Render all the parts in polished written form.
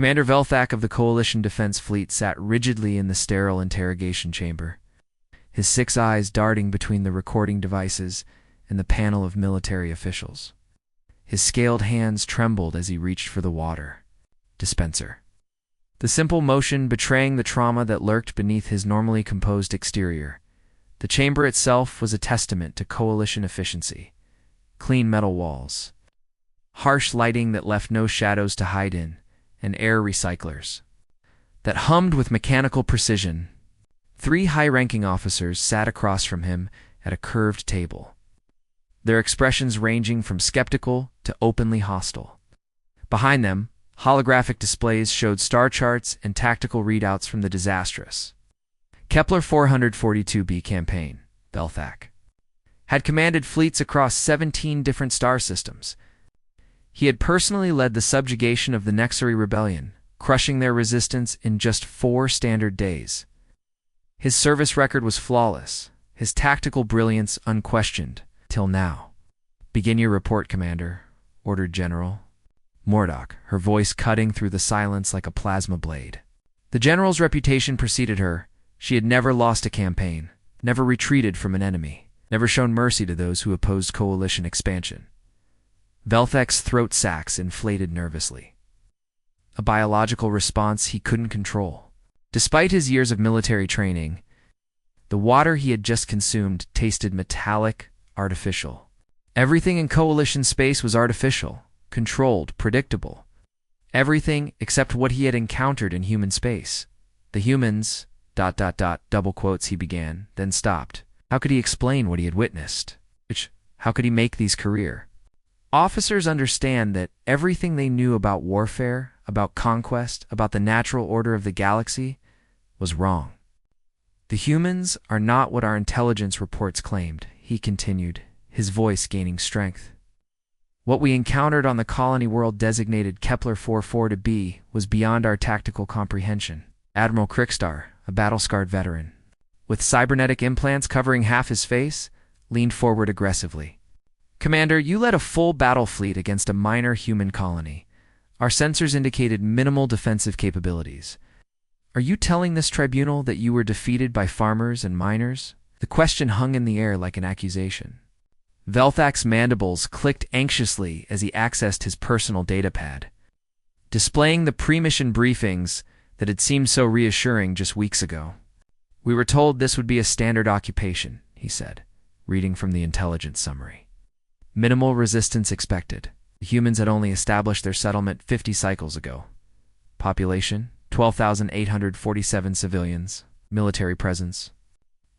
Commander Velthak of the Coalition Defense Fleet sat rigidly in the sterile interrogation chamber, his 6 eyes darting between the recording devices and the panel of military officials. His scaled hands trembled as he reached for the water dispenser, the simple motion betraying the trauma that lurked beneath his normally composed exterior. The chamber itself was a testament to Coalition efficiency. Clean metal walls, harsh lighting that left no shadows to hide in, and air recyclers that hummed with mechanical precision. 3 high-ranking officers sat across from him at a curved table, their expressions ranging from skeptical to openly hostile. Behind them, holographic displays showed star charts and tactical readouts from the disastrous Kepler 442b campaign. Velthak had commanded fleets across 17 different star systems. He had personally led the subjugation of the Nexari Rebellion, crushing their resistance in just 4 standard days. His service record was flawless, his tactical brilliance unquestioned, till now. "Begin your report, Commander," ordered General Mordock, her voice cutting through the silence like a plasma blade. The general's reputation preceded her. She had never lost a campaign, never retreated from an enemy, never shown mercy to those who opposed Coalition expansion. Velthak's throat sacs inflated nervously, a biological response he couldn't control. Despite his years of military training, the water he had just consumed tasted metallic, artificial. Everything in Coalition space was artificial, controlled, predictable. Everything except what he had encountered in human space. The humans, ... double quotes he began, then stopped. How could he explain what he had witnessed? How could he make these career? Officers understand that everything they knew about warfare, about conquest, about the natural order of the galaxy, was wrong. The humans are not what our intelligence reports claimed, he continued, his voice gaining strength. What we encountered on the colony world designated Kepler 44b was beyond our tactical comprehension. Admiral Krickstar, a battle-scarred veteran, with cybernetic implants covering half his face, leaned forward aggressively. "Commander, you led a full battle fleet against a minor human colony. Our sensors indicated minimal defensive capabilities. Are you telling this tribunal that you were defeated by farmers and miners?" The question hung in the air like an accusation. Velthak's mandibles clicked anxiously as he accessed his personal datapad, displaying the pre-mission briefings that had seemed so reassuring just weeks ago. "We were told this would be a standard occupation," he said, reading from the intelligence summary. "Minimal resistance expected. The humans had only established their settlement 50 cycles ago. Population, 12,847 civilians. Military presence,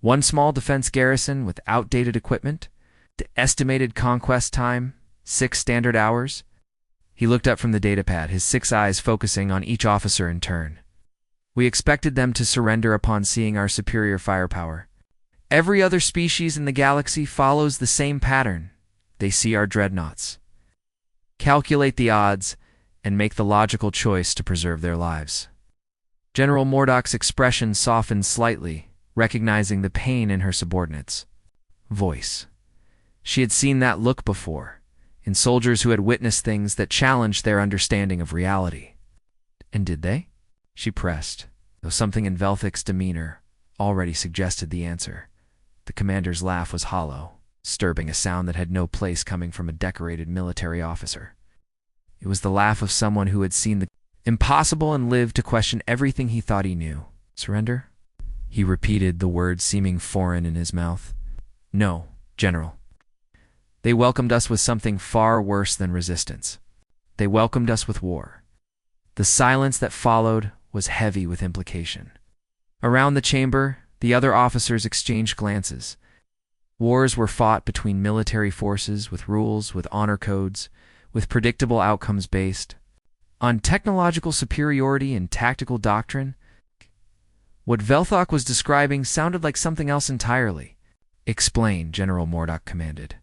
1 small defense garrison with outdated equipment. The estimated conquest time, 6 standard hours." He looked up from the datapad, his 6 eyes focusing on each officer in turn. "We expected them to surrender upon seeing our superior firepower. Every other species in the galaxy follows the same pattern. They see our dreadnoughts, calculate the odds, and make the logical choice to preserve their lives." General Mordock's expression softened slightly, recognizing the pain in her subordinate's voice. She had seen that look before, in soldiers who had witnessed things that challenged their understanding of reality. "And did they?" she pressed, though something in Velthak's demeanor already suggested the answer. The commander's laugh was hollow, disturbing, a sound that had no place coming from a decorated military officer. It was the laugh of someone who had seen the impossible and lived to question everything he thought he knew. "Surrender?" He repeated, the words seeming foreign in his mouth. "No, General. They welcomed us with something far worse than resistance. They welcomed us with war." The silence that followed was heavy with implication. Around the chamber, the other officers exchanged glances. Wars were fought between military forces with rules, with honor codes, with predictable outcomes based on technological superiority and tactical doctrine. What Velthak was describing sounded like something else entirely. "Explain," General Mordock commanded,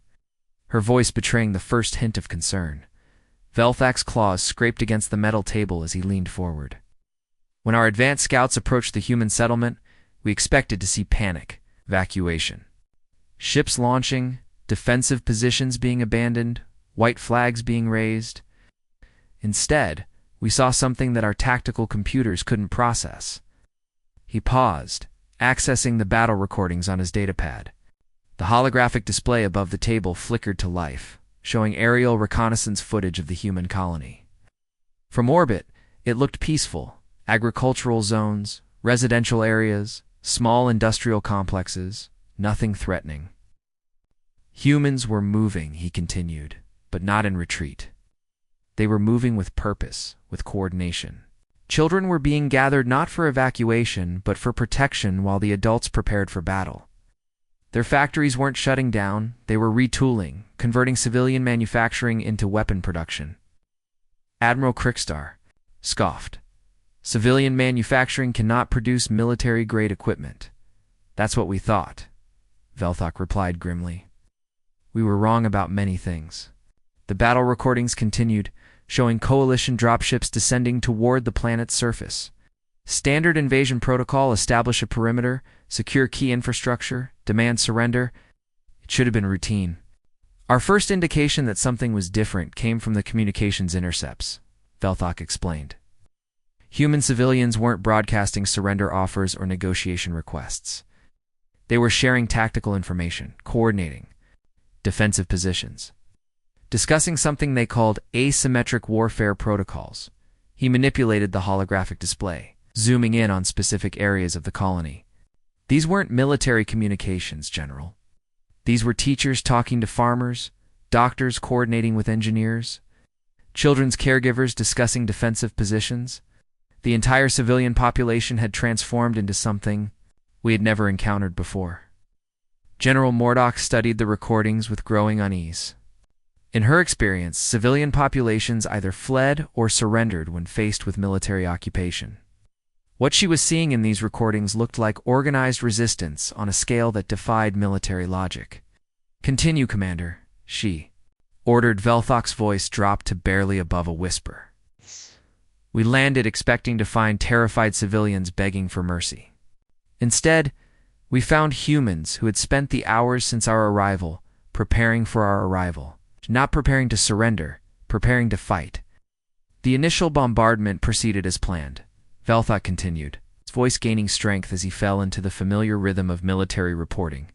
her voice betraying the first hint of concern. Velthak's claws scraped against the metal table as he leaned forward. "When our advanced scouts approached the human settlement, we expected to see panic, evacuation. Ships launching, defensive positions being abandoned, white flags being raised. Instead, We saw something that our tactical computers couldn't process. He paused, accessing the battle recordings on his datapad. The holographic display above the table flickered to life, showing aerial reconnaissance footage of the human colony. From orbit, it looked peaceful. Agricultural zones, residential areas, small industrial complexes, nothing threatening. Humans were moving, he continued, but not in retreat. They were moving with purpose, with coordination. Children were being gathered not for evacuation, but for protection while the adults prepared for battle. Their factories weren't shutting down, they were retooling, converting civilian manufacturing into weapon production. Admiral Krickstar scoffed. Civilian manufacturing cannot produce military-grade equipment. That's what we thought, Velthok replied grimly. We were wrong about many things. The battle recordings continued, showing coalition dropships descending toward the planet's surface. Standard invasion protocol: establish a perimeter, secure key infrastructure, demand surrender. It should have been routine. Our first indication that something was different came from the communications intercepts, Velthok explained. Human civilians weren't broadcasting surrender offers or negotiation requests. They were sharing tactical information, coordinating defensive positions, discussing something they called asymmetric warfare protocols. He manipulated the holographic display, zooming in on specific areas of the colony. These weren't military communications, General. These were teachers talking to farmers, doctors coordinating with engineers, children's caregivers discussing defensive positions. The entire civilian population had transformed into something we had never encountered before. General Mordok studied the recordings with growing unease. In her experience, civilian populations either fled or surrendered when faced with military occupation. What she was seeing in these recordings looked like organized resistance on a scale that defied military logic. Continue, Commander, she ordered. Velthok's voice dropped to barely above a whisper. We landed expecting to find terrified civilians begging for mercy. Instead, we found humans who had spent the hours since our arrival preparing for our arrival. Not preparing to surrender, preparing to fight. The initial bombardment proceeded as planned, Velthok continued, his voice gaining strength as he fell into the familiar rhythm of military reporting.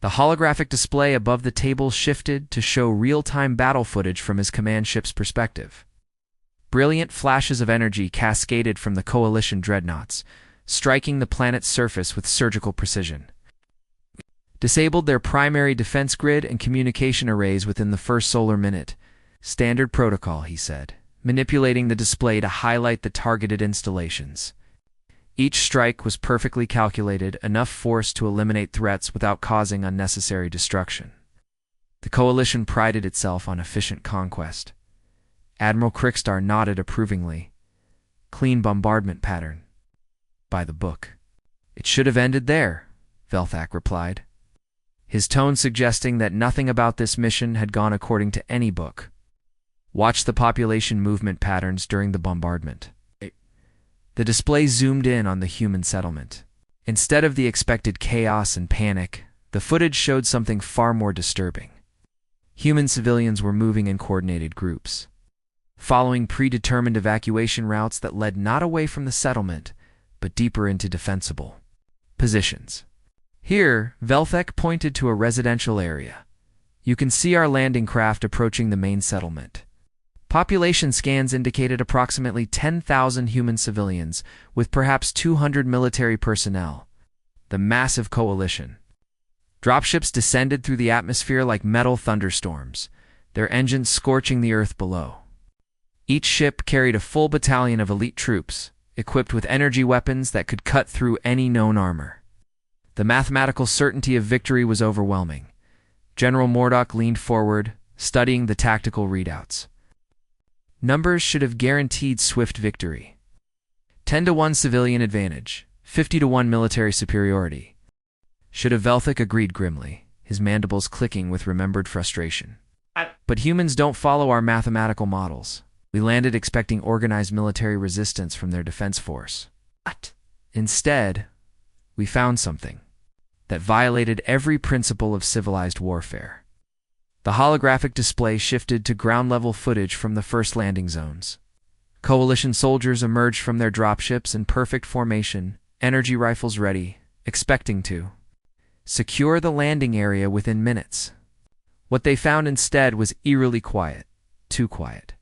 The holographic display above the table shifted to show real-time battle footage from his command ship's perspective. Brilliant flashes of energy cascaded from the coalition dreadnoughts, striking the planet's surface with surgical precision. Disabled their primary defense grid and communication arrays within the first solar minute. Standard protocol, he said, manipulating the display to highlight the targeted installations. Each strike was perfectly calculated, enough force to eliminate threats without causing unnecessary destruction. The coalition prided itself on efficient conquest. Admiral Krickstar nodded approvingly. Clean bombardment pattern. By the book. It should have ended there, Velthok replied, his tone suggesting that nothing about this mission had gone according to any book. Watch the population movement patterns during the bombardment. The display zoomed in on the human settlement. Instead of the expected chaos and panic, the footage showed something far more disturbing. Human civilians were moving in coordinated groups, following predetermined evacuation routes that led not away from the settlement, but deeper into defensible positions. Here, Velthek pointed to a residential area. You can see our landing craft approaching the main settlement. Population scans indicated approximately 10,000 human civilians, with perhaps 200 military personnel. The massive coalition. Dropships descended through the atmosphere like metal thunderstorms, their engines scorching the earth below. Each ship carried a full battalion of elite troops, equipped with energy weapons that could cut through any known armor. The mathematical certainty of victory was overwhelming. General Mordok leaned forward, studying the tactical readouts. Numbers should have guaranteed swift victory. 10-1 civilian advantage, 50-1 military superiority. Should have. Velthek agreed grimly, his mandibles clicking with remembered frustration. But humans don't follow our mathematical models. We landed expecting organized military resistance from their defense force. Instead, we found something that violated every principle of civilized warfare. The holographic display shifted to ground-level footage from the first landing zones. Coalition soldiers emerged from their dropships in perfect formation, energy rifles ready, expecting to secure the landing area within minutes. What they found instead was eerily quiet, too quiet.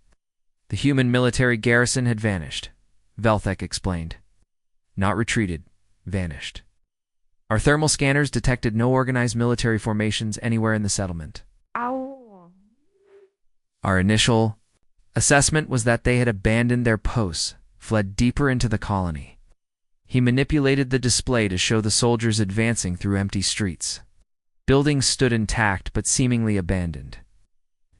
The human military garrison had vanished, Velthek explained. Not retreated, vanished. Our thermal scanners detected no organized military formations anywhere in the settlement. Ow. Our initial assessment was that they had abandoned their posts, fled deeper into the colony. He manipulated the display to show the soldiers advancing through empty streets. Buildings stood intact but seemingly abandoned.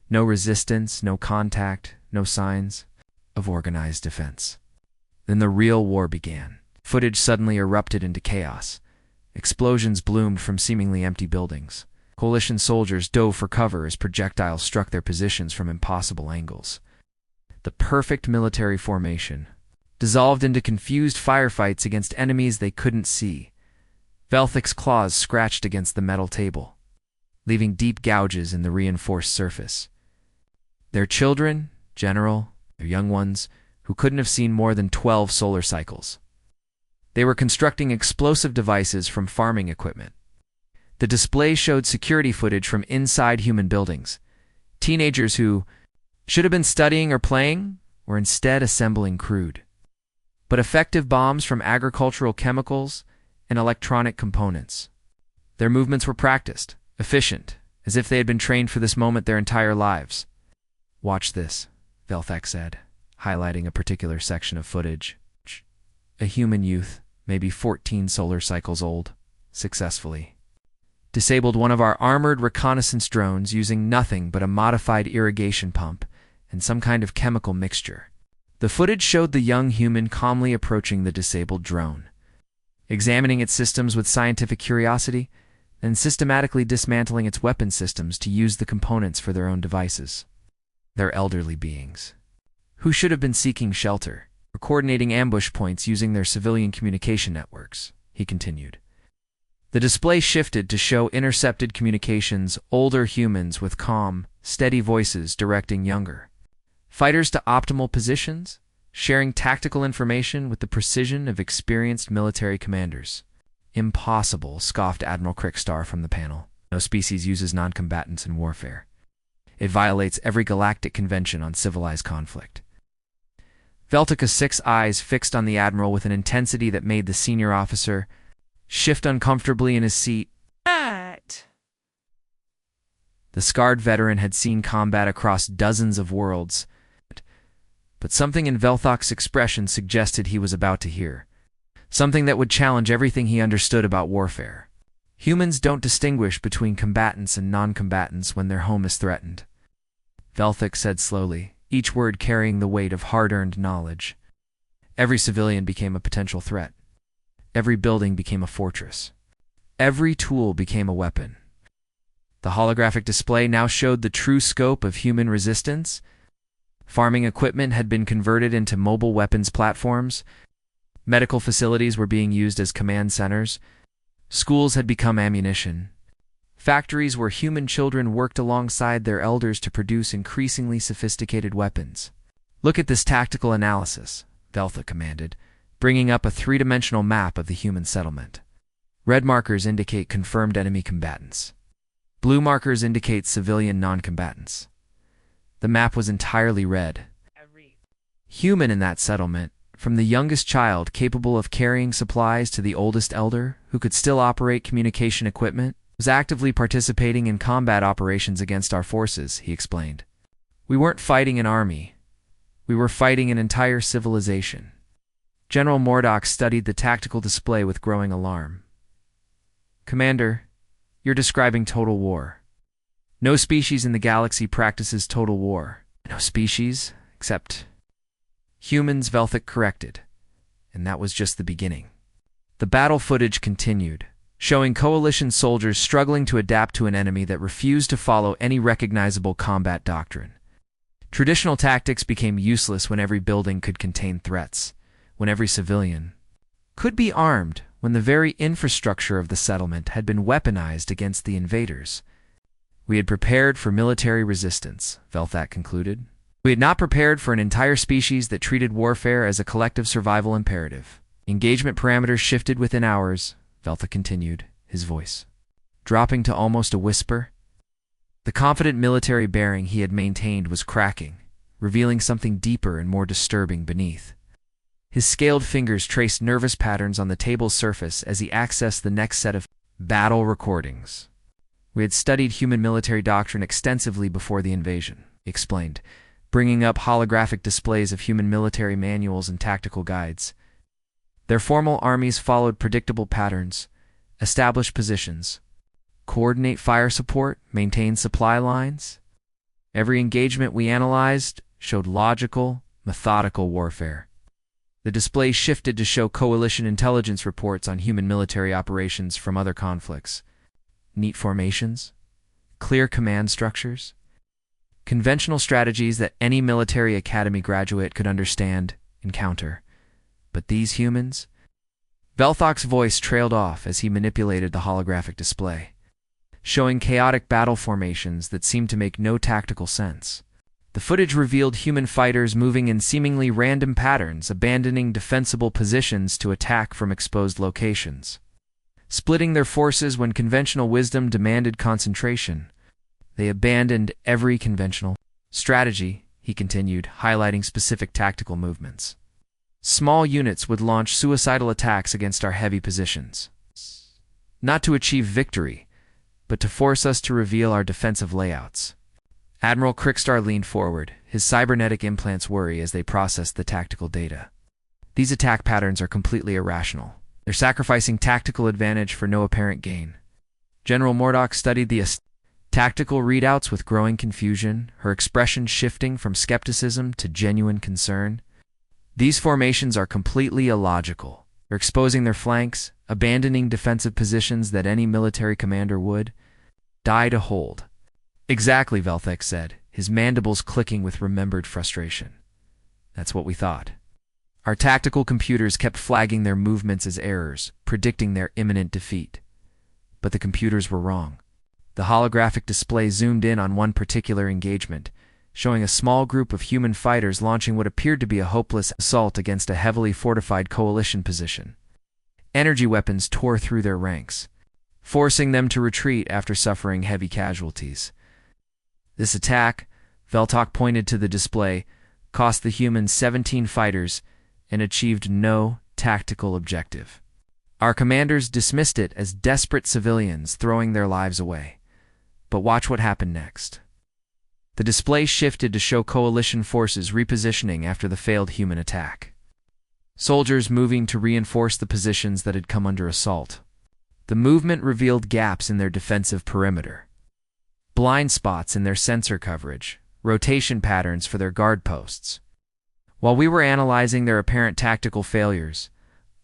No resistance, no contact, no signs of organized defense. Then the real war began. Footage suddenly erupted into chaos. Explosions bloomed from seemingly empty buildings. Coalition soldiers dove for cover as projectiles struck their positions from impossible angles. The perfect military formation dissolved into confused firefights against enemies they couldn't see. Velthek's claws scratched against the metal table, leaving deep gouges in the reinforced surface. Their children, General, their young ones, who couldn't have seen more than 12 solar cycles. They were constructing explosive devices from farming equipment. The display showed security footage from inside human buildings. Teenagers who should have been studying or playing were instead assembling crude but effective bombs from agricultural chemicals and electronic components. Their movements were practiced, efficient, as if they had been trained for this moment their entire lives. Watch this, Velthek said, highlighting a particular section of footage. A human youth, maybe 14 solar cycles old, successfully disabled one of our armored reconnaissance drones using nothing but a modified irrigation pump and some kind of chemical mixture. The footage showed the young human calmly approaching the disabled drone, examining its systems with scientific curiosity, and systematically dismantling its weapon systems to use the components for their own devices. They're elderly beings who should have been seeking shelter, or coordinating ambush points using their civilian communication networks, he continued. The display shifted to show intercepted communications, older humans with calm, steady voices directing younger fighters to optimal positions, sharing tactical information with the precision of experienced military commanders. Impossible, scoffed Admiral Crickstar from the panel. No species uses non-combatants in warfare. It violates every galactic convention on civilized conflict. Velteka's 6 eyes fixed on the Admiral with an intensity that made the senior officer shift uncomfortably in his seat. The scarred veteran had seen combat across dozens of worlds, but something in Velthek's expression suggested he was about to hear something that would challenge everything he understood about warfare. Humans don't distinguish between combatants and non-combatants when their home is threatened, Velthek said slowly, each word carrying the weight of hard-earned knowledge. Every civilian became a potential threat. Every building became a fortress. Every tool became a weapon. The holographic display now showed the true scope of human resistance. Farming equipment had been converted into mobile weapons platforms. Medical facilities were being used as command centers. Schools had become ammunition. Factories where human children worked alongside their elders to produce increasingly sophisticated weapons. Look at this tactical analysis, Velthek commanded, bringing up a 3-dimensional map of the human settlement. Red markers indicate confirmed enemy combatants. Blue markers indicate civilian non-combatants. The map was entirely red. Human in that settlement, from the youngest child capable of carrying supplies to the oldest elder who could still operate communication equipment, was actively participating in combat operations against our forces, he explained. We weren't fighting an army. We were fighting an entire civilization. General Mordock studied the tactical display with growing alarm. Commander, you're describing total war. No species in the galaxy practices total war. No species, except humans, Velthek corrected. And that was just the beginning. The battle footage continued, showing coalition soldiers struggling to adapt to an enemy that refused to follow any recognizable combat doctrine. Traditional tactics became useless when every building could contain threats, when every civilian could be armed, when the very infrastructure of the settlement had been weaponized against the invaders. We had prepared for military resistance, Velthek concluded. We had not prepared for an entire species that treated warfare as a collective survival imperative. Engagement parameters shifted within hours, Veltha continued, his voice dropping to almost a whisper. The confident military bearing he had maintained was cracking, revealing something deeper and more disturbing beneath. His scaled fingers traced nervous patterns on the table's surface as he accessed the next set of battle recordings. We had studied human military doctrine extensively before the invasion, he explained, bringing up holographic displays of human military manuals and tactical guides. Their formal armies followed predictable patterns, establish positions, coordinate fire support, maintain supply lines. Every engagement we analyzed showed logical, methodical warfare. The display shifted to show coalition intelligence reports on human military operations from other conflicts. Neat formations, clear command structures, conventional strategies that any military academy graduate could understand and counter. But these humans? Velthok's voice trailed off as he manipulated the holographic display, showing chaotic battle formations that seemed to make no tactical sense. The footage revealed human fighters moving in seemingly random patterns, abandoning defensible positions to attack from exposed locations, splitting their forces when conventional wisdom demanded concentration. They abandoned every conventional strategy, he continued, highlighting specific tactical movements. Small units would launch suicidal attacks against our heavy positions, not to achieve victory, but to force us to reveal our defensive layouts. Admiral Crickstar leaned forward, his cybernetic implants worry as they processed the tactical data. These attack patterns are completely irrational. They're sacrificing tactical advantage for no apparent gain. General Mordok studied the tactical readouts with growing confusion, her expression shifting from skepticism to genuine concern. These formations are completely illogical. They're exposing their flanks, abandoning defensive positions that any military commander would die to hold. Exactly, Velthek said, his mandibles clicking with remembered frustration. That's what we thought. Our tactical computers kept flagging their movements as errors, predicting their imminent defeat. But the computers were wrong. The holographic display zoomed in on one particular engagement, showing a small group of human fighters launching what appeared to be a hopeless assault against a heavily fortified coalition position. Energy weapons tore through their ranks, forcing them to retreat after suffering heavy casualties. This attack, Veltok pointed to the display, cost the humans 17 fighters and achieved no tactical objective. Our commanders dismissed it as desperate civilians throwing their lives away. But watch what happened next. The display shifted to show coalition forces repositioning after the failed human attack. Soldiers moving to reinforce the positions that had come under assault. The movement revealed gaps in their defensive perimeter, blind spots in their sensor coverage, rotation patterns for their guard posts. While we were analyzing their apparent tactical failures,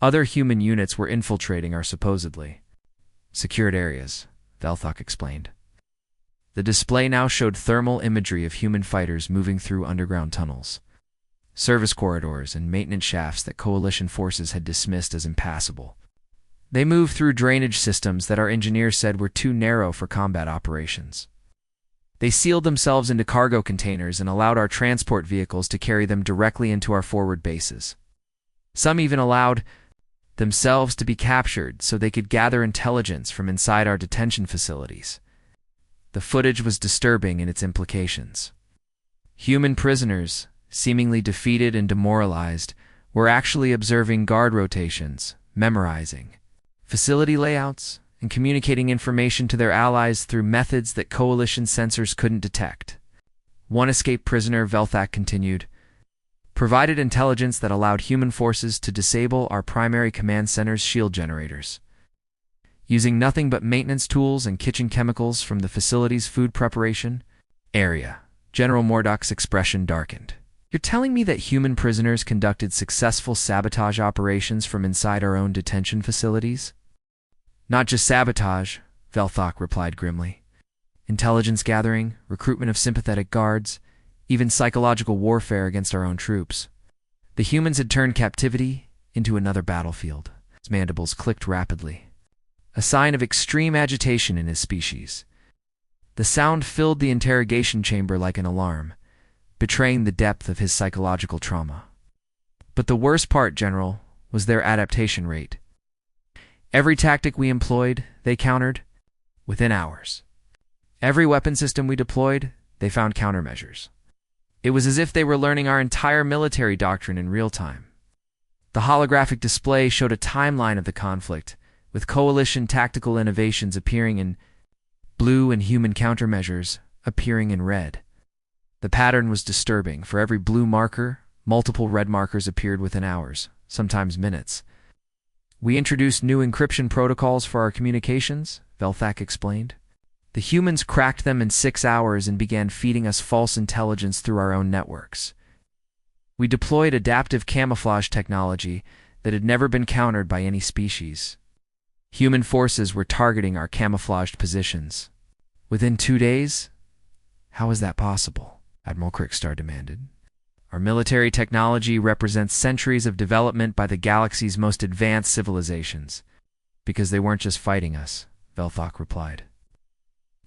other human units were infiltrating our supposedly secured areas, Velthok explained. The display now showed thermal imagery of human fighters moving through underground tunnels, service corridors, and maintenance shafts that coalition forces had dismissed as impassable. They moved through drainage systems that our engineers said were too narrow for combat operations. They sealed themselves into cargo containers and allowed our transport vehicles to carry them directly into our forward bases. Some even allowed themselves to be captured so they could gather intelligence from inside our detention facilities. The footage was disturbing in its implications. Human prisoners, seemingly defeated and demoralized, were actually observing guard rotations, memorizing facility layouts, and communicating information to their allies through methods that coalition sensors couldn't detect. One escaped prisoner, Velthak continued, provided intelligence that allowed human forces to disable our primary command center's shield generators. Using nothing but maintenance tools and kitchen chemicals from the facility's food preparation area, General Mordok's expression darkened. You're telling me that human prisoners conducted successful sabotage operations from inside our own detention facilities? Not just sabotage, Velthok replied grimly. Intelligence gathering, recruitment of sympathetic guards, even psychological warfare against our own troops. The humans had turned captivity into another battlefield. His mandibles clicked rapidly, a sign of extreme agitation in his species. The sound filled the interrogation chamber like an alarm, betraying the depth of his psychological trauma. But the worst part, General, was their adaptation rate. Every tactic we employed, they countered within hours. Every weapon system we deployed, they found countermeasures. It was as if they were learning our entire military doctrine in real time. The holographic display showed a timeline of the conflict, with coalition tactical innovations appearing in blue and human countermeasures appearing in red. The pattern was disturbing. For every blue marker, multiple red markers appeared within hours, sometimes minutes. We introduced new encryption protocols for our communications, Velthak explained. The humans cracked them in 6 hours and began feeding us false intelligence through our own networks. We deployed adaptive camouflage technology that had never been countered by any species. Human forces were targeting our camouflaged positions. Within 2 days? How is that possible? Admiral Krickstar demanded. Our military technology represents centuries of development by the galaxy's most advanced civilizations. Because they weren't just fighting us, Velthak replied.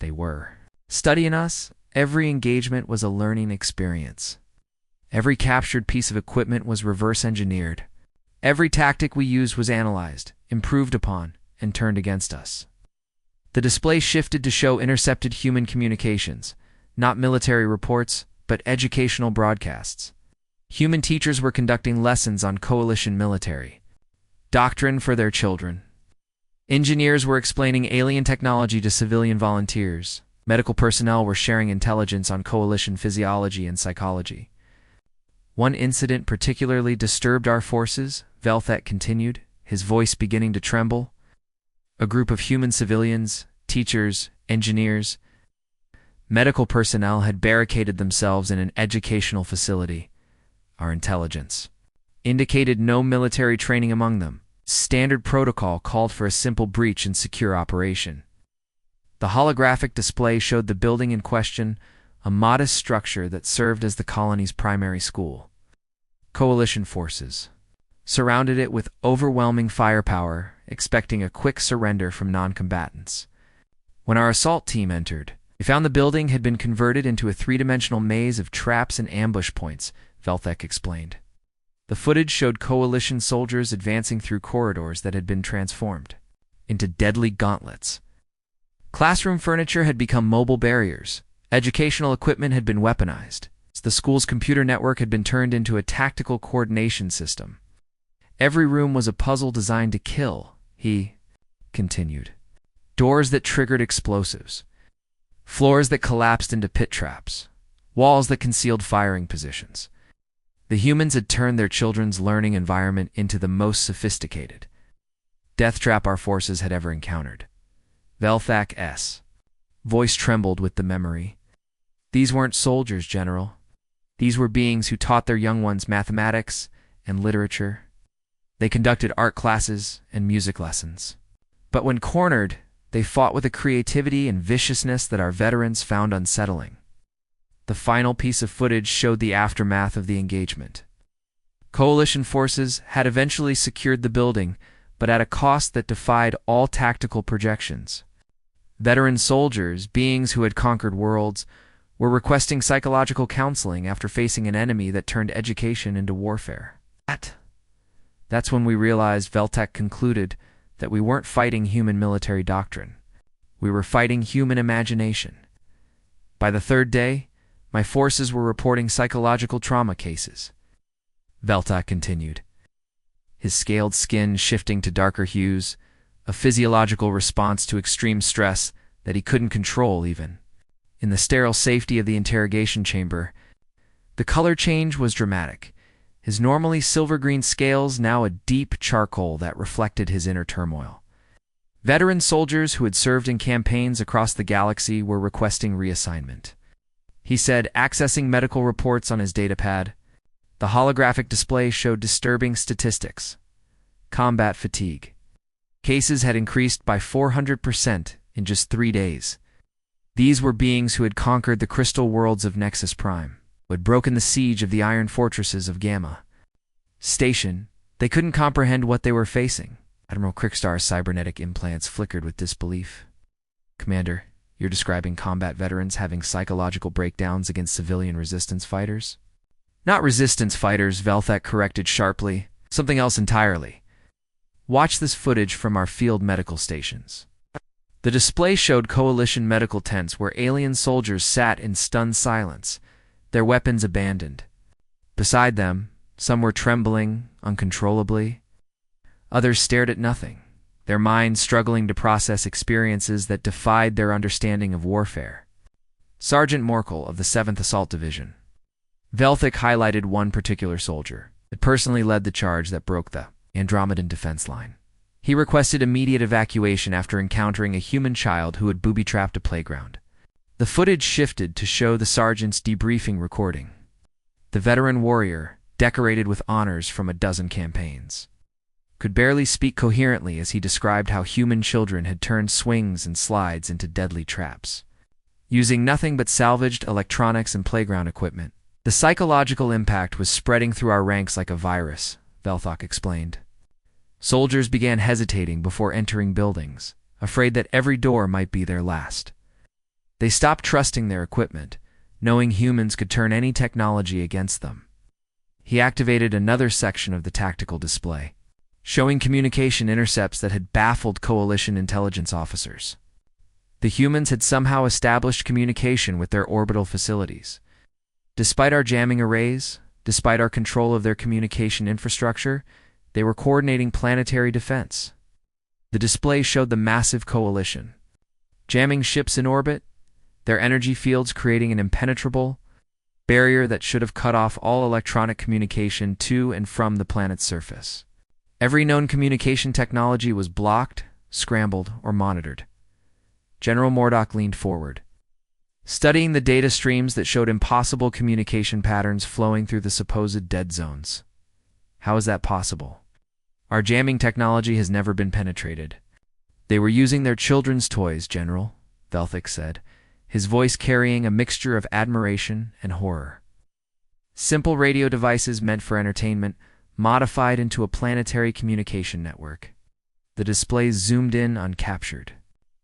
They were. Studying us, every engagement was a learning experience. Every captured piece of equipment was reverse engineered. Every tactic we used was analyzed, improved upon, and turned against us. The display shifted to show intercepted human communications, not military reports, but educational broadcasts. Human teachers were conducting lessons on coalition military doctrine for their children. Engineers were explaining alien technology to civilian volunteers. Medical personnel were sharing intelligence on coalition physiology and psychology. One incident particularly disturbed our forces, Velthak continued, his voice beginning to tremble. A group of human civilians, teachers, engineers, medical personnel had barricaded themselves in an educational facility. Our intelligence indicated no military training among them. Standard protocol called for a simple breach and secure operation. The holographic display showed the building in question, a modest structure that served as the colony's primary school. Coalition forces surrounded it with overwhelming firepower, expecting a quick surrender from non-combatants. When our assault team entered, they found the building had been converted into a three-dimensional maze of traps and ambush points, Velthak explained. The footage showed coalition soldiers advancing through corridors that had been transformed into deadly gauntlets. Classroom furniture had become mobile barriers. Educational equipment had been weaponized. The school's computer network had been turned into a tactical coordination system. Every room was a puzzle designed to kill, he continued. Doors that triggered explosives. Floors that collapsed into pit traps. Walls that concealed firing positions. The humans had turned their children's learning environment into the most sophisticated death trap our forces had ever encountered. Velthak's voice trembled with the memory. These weren't soldiers, General. These were beings who taught their young ones mathematics and literature. They conducted art classes and music lessons. But when cornered, they fought with a creativity and viciousness that our veterans found unsettling. The final piece of footage showed the aftermath of the engagement. Coalition forces had eventually secured the building, but at a cost that defied all tactical projections. Veteran soldiers, beings who had conquered worlds, were requesting psychological counseling after facing an enemy that turned education into warfare. That's when we realized, Velthak concluded, that we weren't fighting human military doctrine. We were fighting human imagination. By the third day, my forces were reporting psychological trauma cases. Velthak continued, his scaled skin shifting to darker hues, a physiological response to extreme stress that he couldn't control even. In the sterile safety of the interrogation chamber, the color change was dramatic, his normally silver-green scales now a deep charcoal that reflected his inner turmoil. Veteran soldiers who had served in campaigns across the galaxy were requesting reassignment. He said, accessing medical reports on his datapad. The holographic display showed disturbing statistics. Combat fatigue. Cases had increased by 400% in just 3 days. These were beings who had conquered the crystal worlds of Nexus Prime, who had broken the siege of the iron fortresses of Gamma Station. They couldn't comprehend what they were facing. Admiral Krickstar's cybernetic implants flickered with disbelief. Commander, You're describing combat veterans having psychological breakdowns against civilian resistance fighters? Not resistance fighters, Velthek corrected sharply. Something else entirely. Watch this footage from our field medical stations. The display showed coalition medical tents where alien soldiers sat in stunned silence, their weapons abandoned. Beside them, some were trembling uncontrollably. Others stared at nothing, their minds struggling to process experiences that defied their understanding of warfare. Sergeant Morkel of the 7th Assault Division. Velthek highlighted one particular soldier that personally led the charge that broke the Andromedan defense line. He requested immediate evacuation after encountering a human child who had booby-trapped a playground. The footage shifted to show the sergeant's debriefing recording. The veteran warrior, decorated with honors from a dozen campaigns, could barely speak coherently as he described how human children had turned swings and slides into deadly traps. Using nothing but salvaged electronics and playground equipment, the psychological impact was spreading through our ranks like a virus, Velthek explained. Soldiers began hesitating before entering buildings, afraid that every door might be their last. They stopped trusting their equipment, knowing humans could turn any technology against them. He activated another section of the tactical display, showing communication intercepts that had baffled coalition intelligence officers. The humans had somehow established communication with their orbital facilities. Despite our jamming arrays, despite our control of their communication infrastructure, they were coordinating planetary defense. The display showed the massive coalition, jamming ships in orbit, their energy fields creating an impenetrable barrier that should have cut off all electronic communication to and from the planet's surface. Every known communication technology was blocked, scrambled, or monitored. General Mordok leaned forward, studying the data streams that showed impossible communication patterns flowing through the supposed dead zones. How is that possible? Our jamming technology has never been penetrated. They were using their children's toys, General, Velthek said, his voice carrying a mixture of admiration and horror. Simple radio devices meant for entertainment, modified into a planetary communication network. The displays zoomed in uncaptured.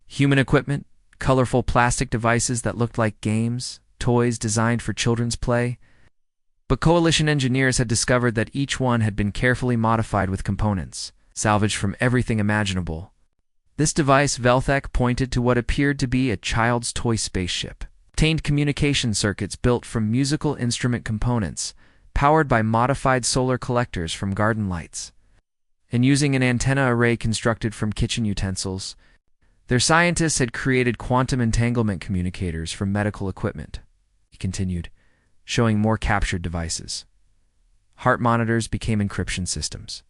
Human equipment, colorful plastic devices that looked like games, toys designed for children's play. But coalition engineers had discovered that each one had been carefully modified with components, salvaged from everything imaginable. This device, Velthek pointed to what appeared to be a child's toy spaceship, contained communication circuits built from musical instrument components, powered by modified solar collectors from garden lights. And using an antenna array constructed from kitchen utensils, their scientists had created quantum entanglement communicators from medical equipment, he continued, showing more captured devices. Heart monitors became encryption systems.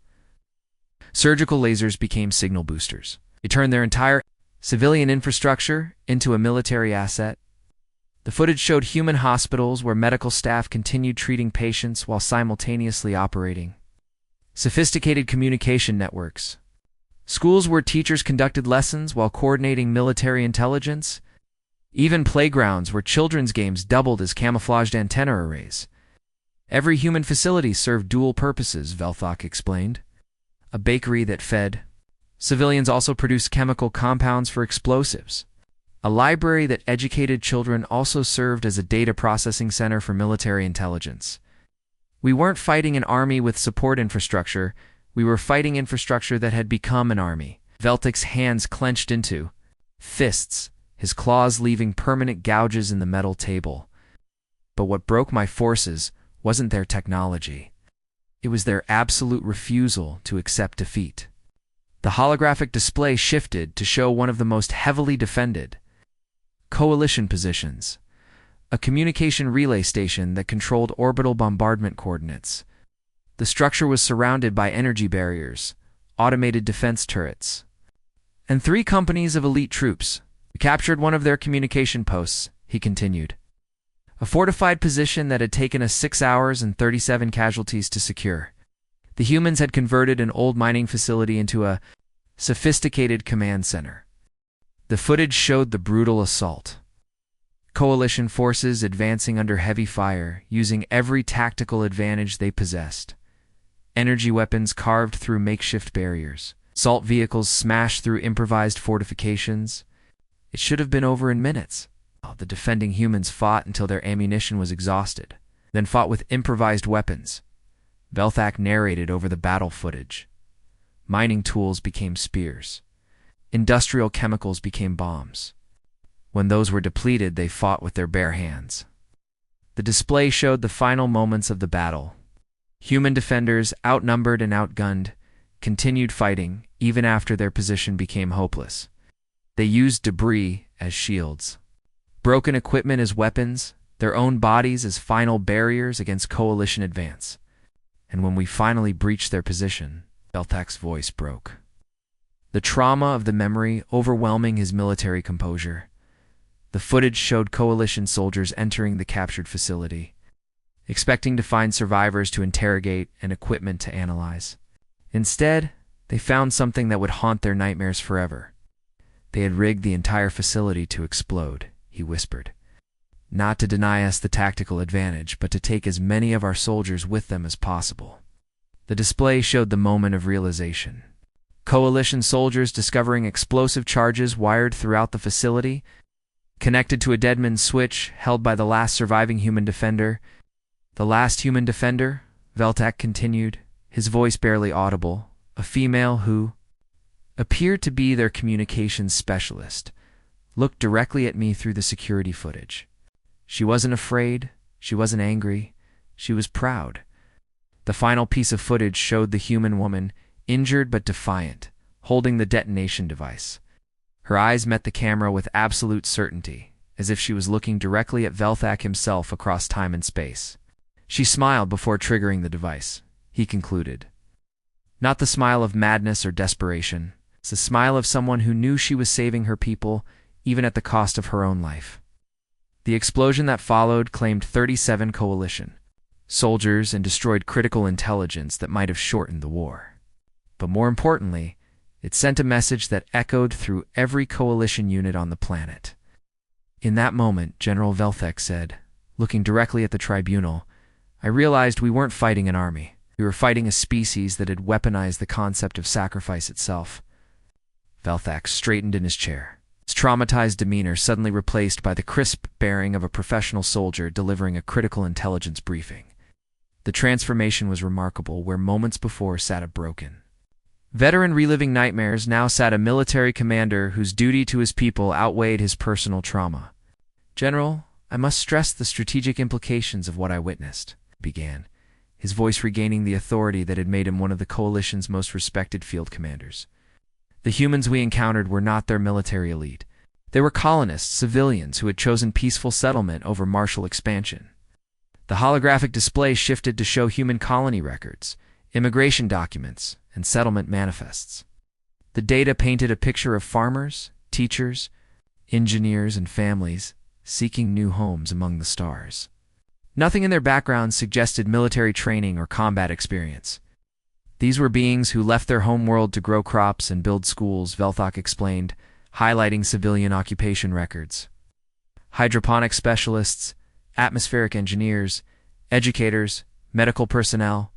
Surgical lasers became signal boosters. They turned their entire civilian infrastructure into a military asset. The footage showed human hospitals where medical staff continued treating patients while simultaneously operating. Sophisticated communication networks. Schools where teachers conducted lessons while coordinating military intelligence. Even playgrounds where children's games doubled as camouflaged antenna arrays. Every human facility served dual purposes, Velthek explained. A bakery that fed. Civilians also produced chemical compounds for explosives. A library that educated children also served as a data processing center for military intelligence. We weren't fighting an army with support infrastructure, we were fighting infrastructure that had become an army. Velthek's hands clenched into fists, his claws leaving permanent gouges in the metal table. But what broke my forces wasn't their technology. It was their absolute refusal to accept defeat. The holographic display shifted to show one of the most heavily defended coalition positions, a communication relay station that controlled orbital bombardment coordinates. The structure was surrounded by energy barriers, automated defense turrets, and 3 companies of elite troops. We captured one of their communication posts, he continued. A fortified position that had taken us 6 hours and 37 casualties to secure. The humans had converted an old mining facility into a sophisticated command center. The footage showed the brutal assault. Coalition forces advancing under heavy fire, using every tactical advantage they possessed. Energy weapons carved through makeshift barriers. Assault vehicles smashed through improvised fortifications. It should have been over in minutes. The defending humans fought until their ammunition was exhausted, then fought with improvised weapons. Velthak narrated over the battle footage. Mining tools became spears. Industrial chemicals became bombs. When those were depleted, they fought with their bare hands. The display showed the final moments of the battle. Human defenders, outnumbered and outgunned, continued fighting even after their position became hopeless. They used debris as shields, broken equipment as weapons, their own bodies as final barriers against coalition advance. And when we finally breached their position, Velthak's voice broke. The trauma of the memory overwhelming his military composure. The footage showed coalition soldiers entering the captured facility, expecting to find survivors to interrogate and equipment to analyze. Instead, they found something that would haunt their nightmares forever. They had rigged the entire facility to explode, he whispered. Not to deny us the tactical advantage, but to take as many of our soldiers with them as possible. The display showed the moment of realization. Coalition soldiers discovering explosive charges wired throughout the facility, connected to a deadman switch held by the last surviving human defender. The last human defender, Velthak continued, his voice barely audible, a female who appeared to be their communications specialist, looked directly at me through the security footage. She wasn't afraid, she wasn't angry, she was proud. The final piece of footage showed the human woman, injured but defiant, holding the detonation device. Her eyes met the camera with absolute certainty, as if she was looking directly at Velthak himself across time and space. She smiled before triggering the device, he concluded. Not the smile of madness or desperation, it's the smile of someone who knew she was saving her people, even at the cost of her own life. The explosion that followed claimed 37 coalition soldiers and destroyed critical intelligence that might have shortened the war. But more importantly, it sent a message that echoed through every coalition unit on the planet. In that moment, General Velthak said, looking directly at the tribunal, I realized we weren't fighting an army. We were fighting a species that had weaponized the concept of sacrifice itself. Velthak straightened in his chair, his traumatized demeanor suddenly replaced by the crisp bearing of a professional soldier delivering a critical intelligence briefing. The transformation was remarkable, where moments before sat a broken veteran reliving nightmares, now sat a military commander whose duty to his people outweighed his personal trauma. General, I must stress the strategic implications of what I witnessed, began, his voice regaining the authority that had made him one of the coalition's most respected field commanders. The humans we encountered were not their military elite. They were colonists, civilians who had chosen peaceful settlement over martial expansion. The holographic display shifted to show human colony records, immigration documents, and settlement manifests. The data painted a picture of farmers, teachers, engineers, and families seeking new homes among the stars. Nothing in their backgrounds suggested military training or combat experience. These were beings who left their homeworld to grow crops and build schools, Velthak explained, highlighting civilian occupation records. Hydroponic specialists, atmospheric engineers, educators, medical personnel.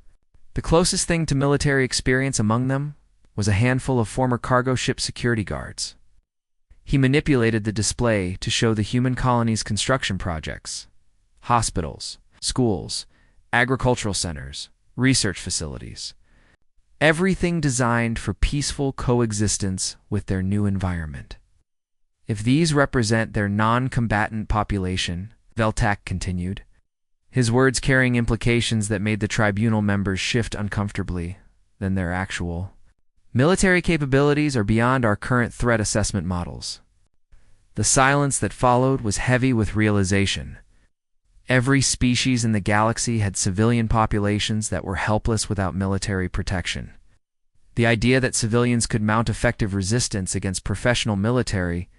The closest thing to military experience among them was a handful of former cargo ship security guards. He manipulated the display to show the human colony's construction projects, hospitals, schools, agricultural centers, research facilities. Everything designed for peaceful coexistence with their new environment. If these represent their non-combatant population, Velthak continued, his words carrying implications that made the tribunal members shift uncomfortably, than their actual military capabilities are beyond our current threat assessment models. The silence that followed was heavy with realization. Every species in the galaxy had civilian populations that were helpless without military protection. The idea that civilians could mount effective resistance against professional military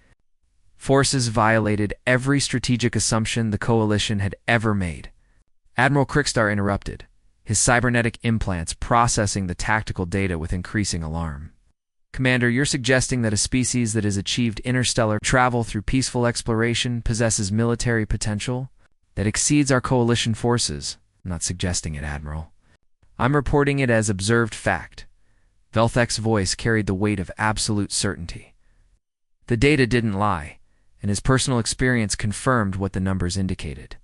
forces violated every strategic assumption the coalition had ever made. Admiral Krikstar interrupted, his cybernetic implants processing the tactical data with increasing alarm. Commander, you're suggesting that a species that has achieved interstellar travel through peaceful exploration possesses military potential that exceeds our coalition forces? I'm not suggesting it, Admiral. I'm reporting it as observed fact. Velthak's voice carried the weight of absolute certainty. The data didn't lie. and his personal experience confirmed what the numbers indicated.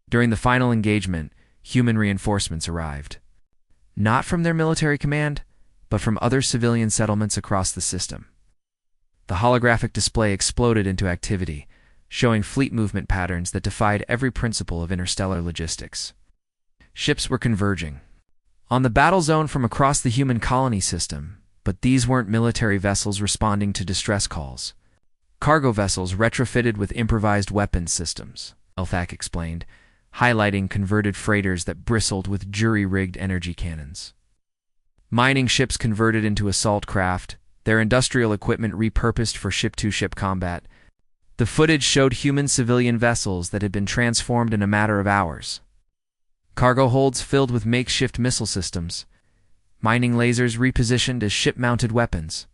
During the final engagement, human reinforcements arrived. Not from their military command, but from other civilian settlements across the system. The holographic display exploded into activity, showing fleet movement patterns that defied every principle of interstellar logistics. Ships were converging on the battle zone from across the human colony system, but these weren't military vessels responding to distress calls. Cargo vessels retrofitted with improvised weapons systems, Elthak explained, highlighting converted freighters that bristled with jury-rigged energy cannons. Mining ships converted into assault craft, their industrial equipment repurposed for ship-to-ship combat. The footage showed human civilian vessels that had been transformed in a matter of hours. Cargo holds filled with makeshift missile systems, mining lasers repositioned as ship-mounted weapons.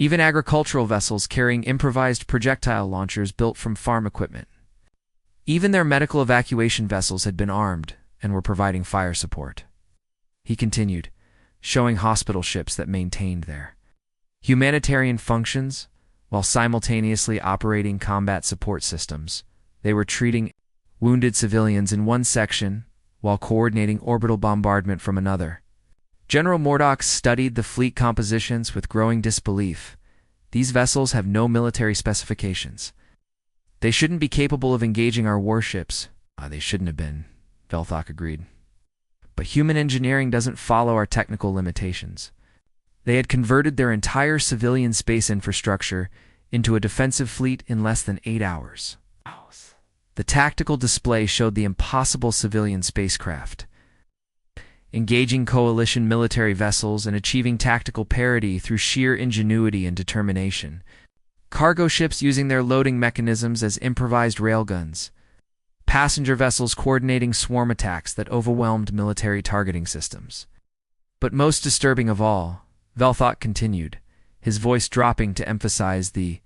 Even agricultural vessels carrying improvised projectile launchers built from farm equipment. Even their medical evacuation vessels had been armed and were providing fire support. He continued, showing hospital ships that maintained their humanitarian functions while simultaneously operating combat support systems. They were treating wounded civilians in one section while coordinating orbital bombardment from another. General Mordok studied the fleet compositions with growing disbelief. These vessels have no military specifications. They shouldn't be capable of engaging our warships. They shouldn't have been, Velthok agreed. But human engineering doesn't follow our technical limitations. They had converted their entire civilian space infrastructure into a defensive fleet in less than 8 hours. The tactical display showed the impossible civilian spacecraft, engaging coalition military vessels and achieving tactical parity through sheer ingenuity and determination. Cargo ships using their loading mechanisms as improvised railguns. Passenger vessels coordinating swarm attacks that overwhelmed military targeting systems. But most disturbing of all, Velthok continued, his voice dropping to emphasize the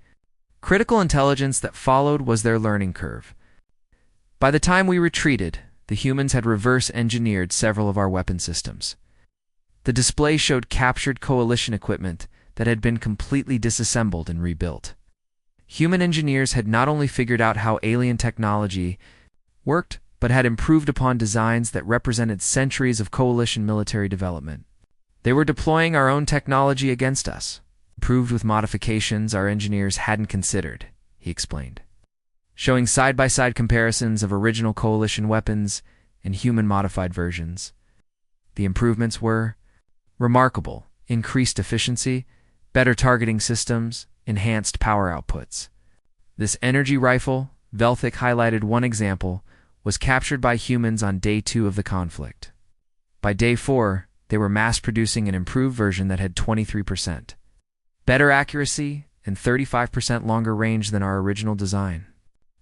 critical intelligence that followed was their learning curve. By the time we retreated, the humans had reverse-engineered several of our weapon systems. The display showed captured coalition equipment that had been completely disassembled and rebuilt. Human engineers had not only figured out how alien technology worked, but had improved upon designs that represented centuries of coalition military development. They were deploying our own technology against us, improved with modifications our engineers hadn't considered, he explained, showing side-by-side comparisons of original coalition weapons and human-modified versions. The improvements were remarkable: increased efficiency, better targeting systems, enhanced power outputs. This energy rifle, Velthik highlighted one example, was captured by humans on day 2 of the conflict. By day 4, they were mass-producing an improved version that had 23% better accuracy and 35% longer range than our original design.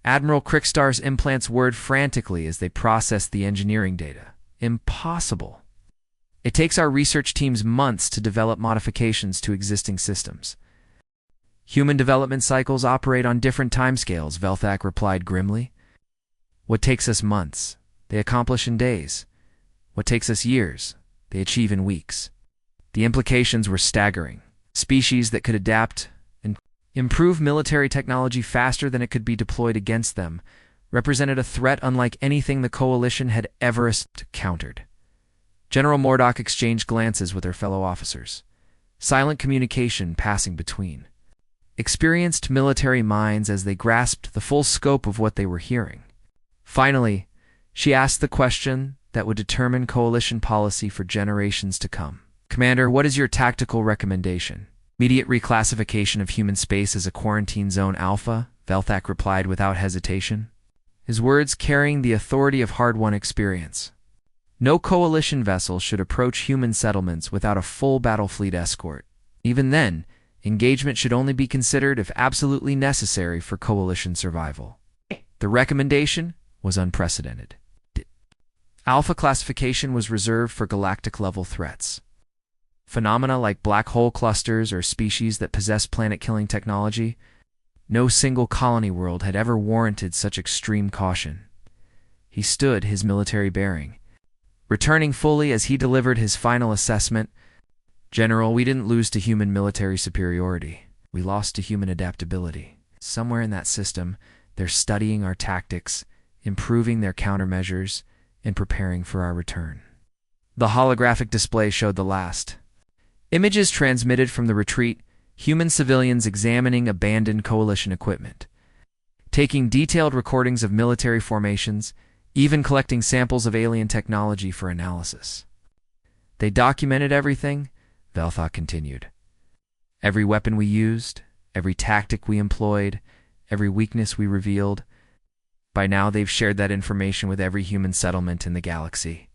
Admiral Krickstar's implants whirred frantically as they processed the engineering data. Impossible. It takes our research teams months to develop modifications to existing systems. Human development cycles operate on different timescales, Velthak replied grimly. What takes us months, they accomplish in days. What takes us years, they achieve in weeks. The implications were staggering. Species that could adapt and improve military technology faster than it could be deployed against them represented a threat unlike anything the Coalition had ever countered. General Mordok exchanged glances with her fellow officers, silent communication passing between experienced military minds as they grasped the full scope of what they were hearing. Finally, she asked the question that would determine Coalition policy for generations to come. Commander, what is your tactical recommendation? Immediate reclassification of human space as a quarantine zone alpha, Velthak replied without hesitation, his words carrying the authority of hard-won experience. No Coalition vessel should approach human settlements without a full battle fleet escort. Even then, engagement should only be considered if absolutely necessary for Coalition survival. The recommendation was unprecedented. Alpha classification was reserved for galactic-level threats. Phenomena like black hole clusters or species that possess planet-killing technology, no single colony world had ever warranted such extreme caution. He stood his military bearing, returning fully as he delivered his final assessment. General, we didn't lose to human military superiority. We lost to human adaptability. Somewhere in that system, they're studying our tactics, improving their countermeasures, and preparing for our return. The holographic display showed the last. Images transmitted from the retreat, human civilians examining abandoned coalition equipment, taking detailed recordings of military formations, even collecting samples of alien technology for analysis. They documented everything, Veltha continued. Every weapon we used, every tactic we employed, every weakness we revealed. By now they've shared that information with every human settlement in the galaxy.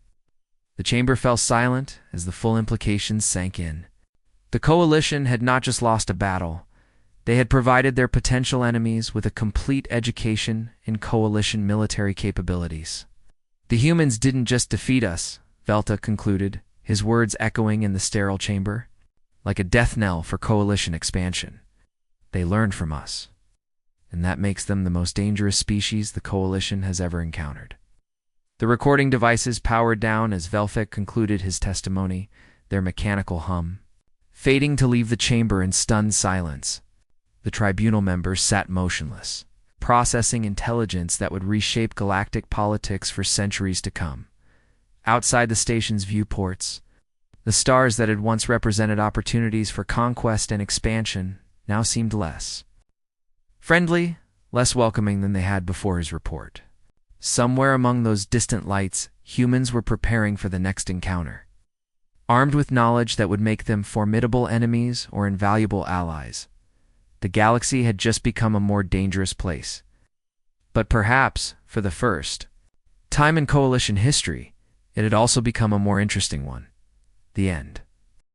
The chamber fell silent as the full implications sank in. The coalition had not just lost a battle, they had provided their potential enemies with a complete education in coalition military capabilities. The humans didn't just defeat us, Velta concluded, his words echoing in the sterile chamber, like a death knell for coalition expansion. They learned from us, and that makes them the most dangerous species the coalition has ever encountered. The recording devices powered down as Velfek concluded his testimony, their mechanical hum fading to leave the chamber in stunned silence. The tribunal members sat motionless, processing intelligence that would reshape galactic politics for centuries to come. Outside the station's viewports, the stars that had once represented opportunities for conquest and expansion now seemed less friendly, less welcoming than they had before his report. Somewhere among those distant lights, humans were preparing for the next encounter, armed with knowledge that would make them formidable enemies or invaluable allies. The galaxy had just become a more dangerous place. But perhaps, for the first time in coalition history, it had also become a more interesting one. The end.